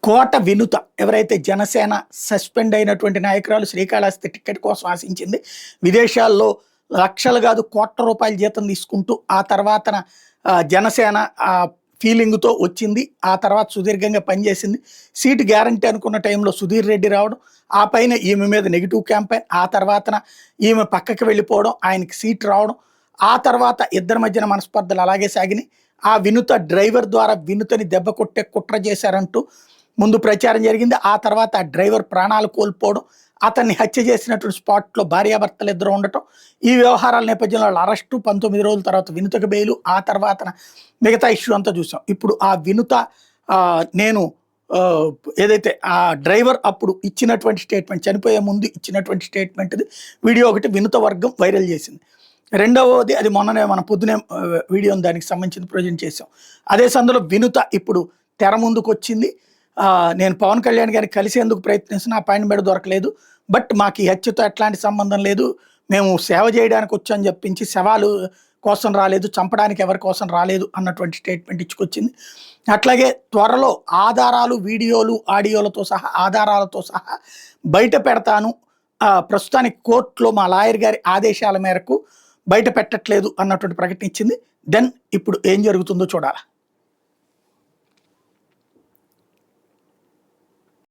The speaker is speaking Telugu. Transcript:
కోట వినుత ఎవరైతే జనసేన సస్పెండ్ అయినటువంటి నాయకురాలు శ్రీకాళహస్తి టికెట్ కోసం ఆశించింది. విదేశాల్లో లక్షలు కాదు కోట్ల రూపాయల జీతం తీసుకుంటూ ఆ తర్వాతన జనసేన ఫీలింగ్తో వచ్చింది. ఆ తర్వాత సుదీర్ఘంగా పనిచేసింది. సీటు గ్యారంటీ అనుకున్న టైంలో సుధీర్ రెడ్డి రావడం, ఆ పైన ఈమె మీద నెగిటివ్ క్యాంపెయిన్, ఆ తర్వాతన ఈమె పక్కకి వెళ్ళిపోవడం, ఆయనకి సీట్ రావడం, ఆ తర్వాత ఇద్దరి మధ్యన మనస్పర్ధలు అలాగే సాగినాయి. ఆ వినుత డ్రైవర్ ద్వారా వినుతని దెబ్బ కొట్టే కుట్ర చేశారంటూ ముందు ప్రచారం జరిగింది. ఆ తర్వాత ఆ డ్రైవర్ ప్రాణాలు కోల్పోవడం, అతన్ని హత్య చేసినటువంటి స్పాట్లో భార్యాభర్తలు ఇద్దరు ఉండటం, ఈ వ్యవహారాల నేపథ్యంలో వాళ్ళ అరెస్టు, 19 రోజుల తర్వాత వినుతకు బెయిలు, ఆ తర్వాత మిగతా ఇష్యూ అంతా చూసాం. ఇప్పుడు ఆ వినుత నేను ఏదైతే ఆ డ్రైవర్ అప్పుడు ఇచ్చినటువంటి స్టేట్మెంట్, చనిపోయే ముందు ఇచ్చినటువంటి స్టేట్మెంట్ది వీడియో ఒకటి వినుత వర్గం వైరల్ చేసింది. రెండవది అది మొన్ననే మన పొద్దునే వీడియోని దానికి సంబంధించి ప్రజెంట్ చేసాం. అదే సందులో వినుత ఇప్పుడు తెర ముందుకు వచ్చింది. నేను పవన్ కళ్యాణ్ గారిని కలిసేందుకు ప్రయత్నిస్తున్న అపాయింట్మెంట్ దొరకలేదు, బట్ మాకు ఈ హత్యతో ఎట్లాంటి సంబంధం లేదు, మేము సేవ చేయడానికి వచ్చామని చెప్పించి శవాలు కోసం రాలేదు, చంపడానికి ఎవరి కోసం రాలేదు అన్నటువంటి స్టేట్మెంట్ ఇచ్చుకొచ్చింది. అట్లాగే త్వరలో ఆధారాలు, వీడియోలు, ఆడియోలతో సహా ఆధారాలతో సహా బయట పెడతాను, ప్రస్తుతానికి కోర్టులో మా లాయర్ గారి ఆదేశాల మేరకు బయట పెట్టట్లేదు అన్నటువంటి ప్రకటన ఇచ్చింది. దెన్ ఇప్పుడు ఏం జరుగుతుందో చూడాలి.